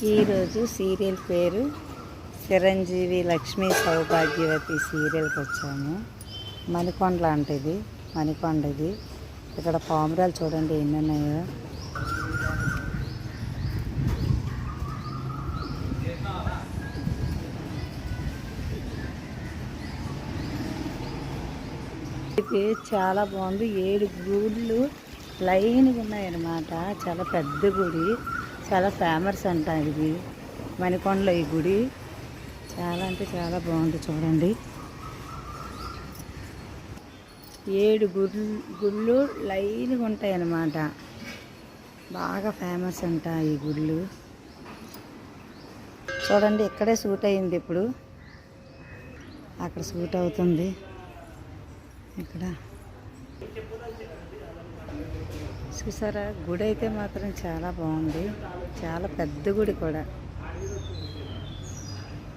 ఈరోజు సీరియల్ పేరు చిరంజీవి లక్ష్మీ సౌభాగ్యవతి సీరియల్కి వచ్చాము. మణికొండ లాంటిది, మణికొండ ఇది. ఇక్కడ పావురాలు చూడండి ఎన్ని ఉన్నాయో. ఇది చాలా బాగుంది. 7 గుళ్ళు లైన్గా ఉన్నాయన్నమాట. చాలా పెద్ద గుడి, చాలా ఫేమస్ అంట ఇది మణికొండలో. ఈ గుడి చాలా అంటే చాలా బాగుంది చూడండి. 7 గుళ్ళు లైన్గా ఉంటాయి అన్నమాట. బాగా ఫేమస్ అంట ఈ గుళ్ళు. చూడండి ఇక్కడే షూట్ అయింది, ఇప్పుడు అక్కడ షూట్ అవుతుంది. ఇక్కడ చూసారా, గుడి అయితే మాత్రం చాలా బాగుంది. చాలా పెద్ద గుడి కూడా.